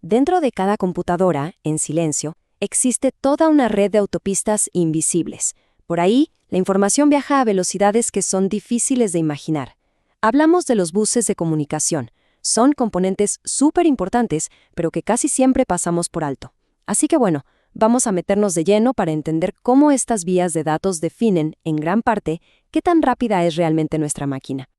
Dentro de cada computadora, en silencio, existe toda una red de autopistas invisibles. Por ahí, la información viaja a velocidades que son difíciles de imaginar. Hablamos de los buses de comunicación. Son componentes súper importantes, pero que casi siempre pasamos por alto. Así que bueno, vamos a meternos de lleno para entender cómo estas vías de datos definen, en gran parte, qué tan rápida es realmente nuestra máquina.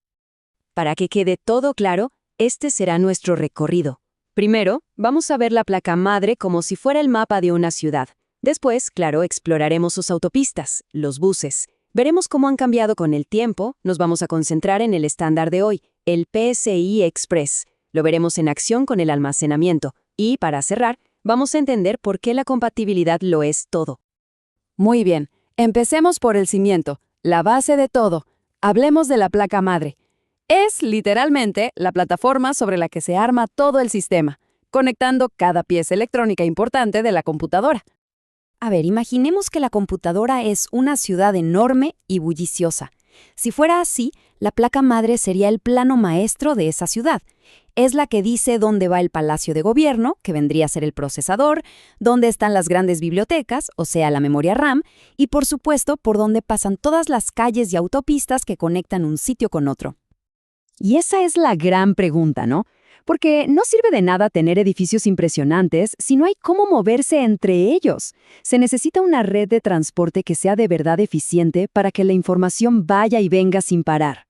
Para que quede todo claro, este será nuestro recorrido. Primero, vamos a ver la placa madre como si fuera el mapa de una ciudad. Después, claro, exploraremos sus autopistas, los buses. Veremos cómo han cambiado con el tiempo. Nos vamos a concentrar en el estándar de hoy, el PCI Express. Lo veremos en acción con el almacenamiento. Y, para cerrar, vamos a entender por qué la compatibilidad lo es todo. Muy bien, empecemos por el cimiento, la base de todo. Hablemos de la placa madre. Es, literalmente, la plataforma sobre la que se arma todo el sistema, conectando cada pieza electrónica importante de la computadora. A ver, imaginemos que la computadora es una ciudad enorme y bulliciosa. Si fuera así, la placa madre sería el plano maestro de esa ciudad. Es la que dice dónde va el palacio de gobierno, que vendría a ser el procesador, dónde están las grandes bibliotecas, o sea, la memoria RAM, y por supuesto, por dónde pasan todas las calles y autopistas que conectan un sitio con otro. Y esa es la gran pregunta, ¿no? Porque no sirve de nada tener edificios impresionantes si no hay cómo moverse entre ellos. Se necesita una red de transporte que sea de verdad eficiente para que la información vaya y venga sin parar.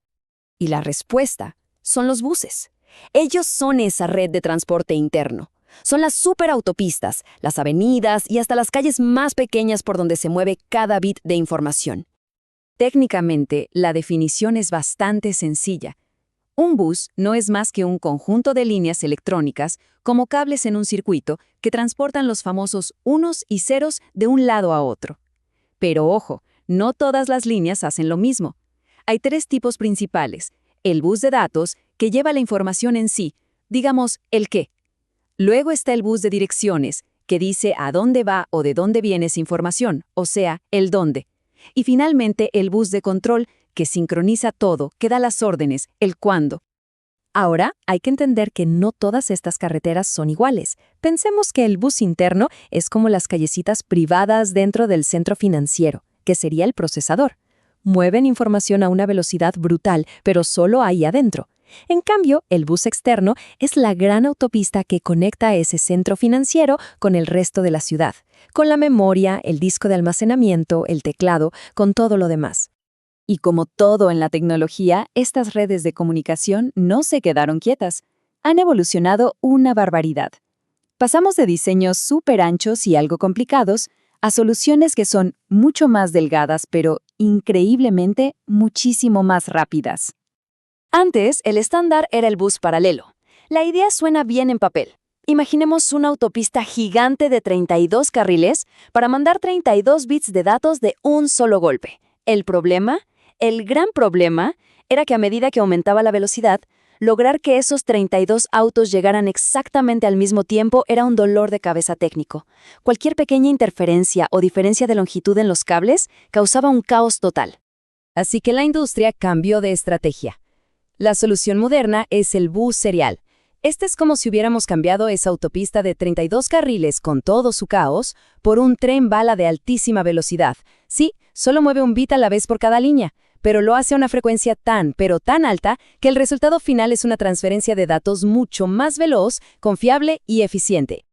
Y la respuesta son los buses. Ellos son esa red de transporte interno. Son las superautopistas, las avenidas y hasta las calles más pequeñas por donde se mueve cada bit de información. Técnicamente, la definición es bastante sencilla. Un bus no es más que un conjunto de líneas electrónicas, como cables en un circuito, que transportan los famosos unos y ceros de un lado a otro. Pero ojo, no todas las líneas hacen lo mismo. Hay tres tipos principales. El bus de datos, que lleva la información en sí, digamos, el qué. Luego está el bus de direcciones, que dice a dónde va o de dónde viene esa información, o sea, el dónde. Y finalmente el bus de control, que sincroniza todo, que da las órdenes, el cuándo. Ahora, hay que entender que no todas estas carreteras son iguales. Pensemos que el bus interno es como las callecitas privadas dentro del centro financiero, que sería el procesador. Mueven información a una velocidad brutal, pero solo ahí adentro. En cambio, el bus externo es la gran autopista que conecta ese centro financiero con el resto de la ciudad, con la memoria, el disco de almacenamiento, el teclado, con todo lo demás. Y como todo en la tecnología, estas redes de comunicación no se quedaron quietas. Han evolucionado una barbaridad. Pasamos de diseños súper anchos y algo complicados a soluciones que son mucho más delgadas, pero increíblemente muchísimo más rápidas. Antes, el estándar era el bus paralelo. La idea suena bien en papel. Imaginemos una autopista gigante de 32 carriles para mandar 32 bits de datos de un solo golpe. El gran problema era que a medida que aumentaba la velocidad, lograr que esos 32 autos llegaran exactamente al mismo tiempo era un dolor de cabeza técnico. Cualquier pequeña interferencia o diferencia de longitud en los cables causaba un caos total. Así que la industria cambió de estrategia. La solución moderna es el bus serial. Este es como si hubiéramos cambiado esa autopista de 32 carriles con todo su caos por un tren bala de altísima velocidad. Sí, solo mueve un bit a la vez por cada línea, pero lo hace a una frecuencia pero tan alta, que el resultado final es una transferencia de datos mucho más veloz, confiable y eficiente.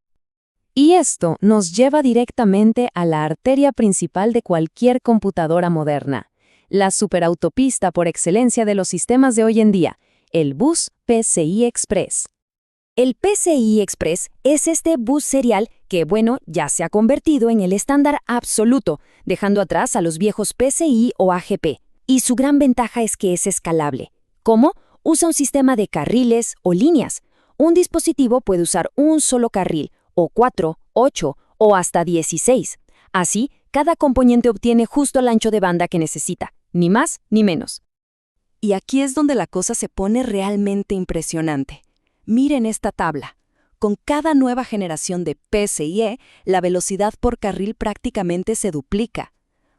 Y esto nos lleva directamente a la arteria principal de cualquier computadora moderna, la superautopista por excelencia de los sistemas de hoy en día, el bus PCI Express. El PCI Express es este bus serial que, ya se ha convertido en el estándar absoluto, dejando atrás a los viejos PCI o AGP. Y su gran ventaja es que es escalable. ¿Cómo? Usa un sistema de carriles o líneas. Un dispositivo puede usar un solo carril, o 4, 8 o hasta 16. Así, cada componente obtiene justo el ancho de banda que necesita, ni más ni menos. Y aquí es donde la cosa se pone realmente impresionante. Miren esta tabla. Con cada nueva generación de PCIe, la velocidad por carril prácticamente se duplica.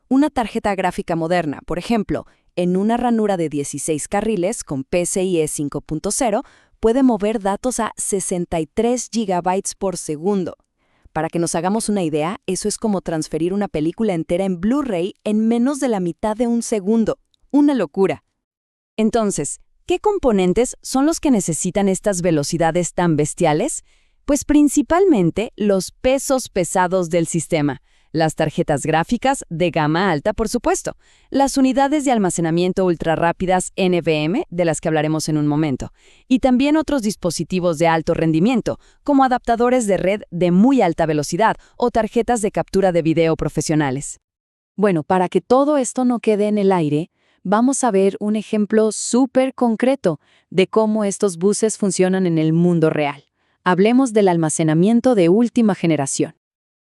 Una tarjeta gráfica moderna, por ejemplo, en una ranura de 16 carriles con PCIe 5.0, puede mover datos a 63 GB por segundo. Para que nos hagamos una idea, eso es como transferir una película entera en Blu-ray en menos de la mitad de un segundo. ¡Una locura! Entonces, ¿qué componentes son los que necesitan estas velocidades tan bestiales? Pues principalmente los pesos pesados del sistema. Las tarjetas gráficas de gama alta, por supuesto, las unidades de almacenamiento ultrarrápidas NVMe, de las que hablaremos en un momento, y también otros dispositivos de alto rendimiento, como adaptadores de red de muy alta velocidad o tarjetas de captura de video profesionales. Bueno, para que todo esto no quede en el aire, vamos a ver un ejemplo súper concreto de cómo estos buses funcionan en el mundo real. Hablemos del almacenamiento de última generación.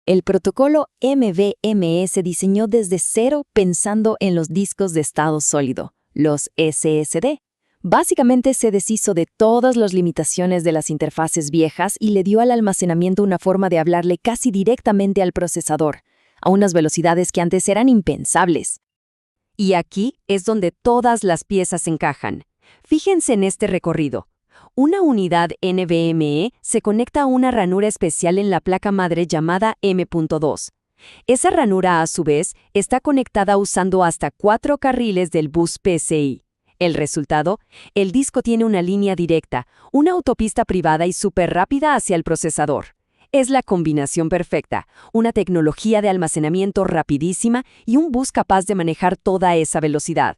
El protocolo MVMe se diseñó desde cero pensando en los discos de estado sólido, los SSD. Básicamente se deshizo de todas las limitaciones de las interfaces viejas y le dio al almacenamiento una forma de hablarle casi directamente al procesador, a unas velocidades que antes eran impensables. Y aquí es donde todas las piezas encajan. Fíjense en este recorrido. Una unidad NVMe se conecta a una ranura especial en la placa madre llamada M.2. Esa ranura, a su vez, está conectada usando hasta 4 carriles del bus PCI. El resultado, el disco tiene una línea directa, una autopista privada y súper rápida hacia el procesador. Es la combinación perfecta, una tecnología de almacenamiento rapidísima y un bus capaz de manejar toda esa velocidad.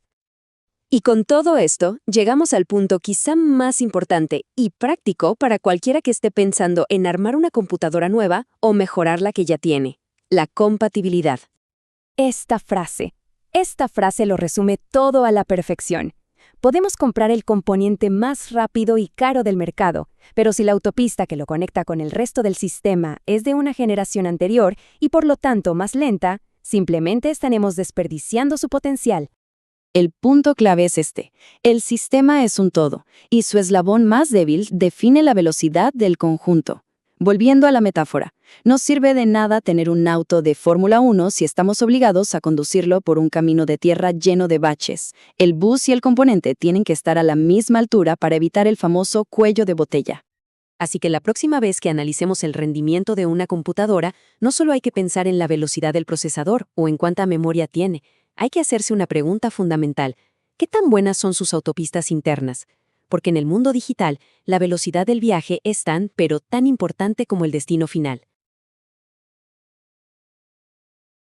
Y con todo esto, llegamos al punto quizá más importante y práctico para cualquiera que esté pensando en armar una computadora nueva o mejorar la que ya tiene: la compatibilidad. Esta frase lo resume todo a la perfección. Podemos comprar el componente más rápido y caro del mercado, pero si la autopista que lo conecta con el resto del sistema es de una generación anterior y por lo tanto más lenta, simplemente estaremos desperdiciando su potencial. El punto clave es este: el sistema es un todo, y su eslabón más débil define la velocidad del conjunto. Volviendo a la metáfora, no sirve de nada tener un auto de Fórmula 1 si estamos obligados a conducirlo por un camino de tierra lleno de baches. El bus y el componente tienen que estar a la misma altura para evitar el famoso cuello de botella. Así que la próxima vez que analicemos el rendimiento de una computadora, no solo hay que pensar en la velocidad del procesador o en cuánta memoria tiene. Hay que hacerse una pregunta fundamental: ¿qué tan buenas son sus autopistas internas? Porque en el mundo digital, la velocidad del viaje es tan, pero tan importante como el destino final.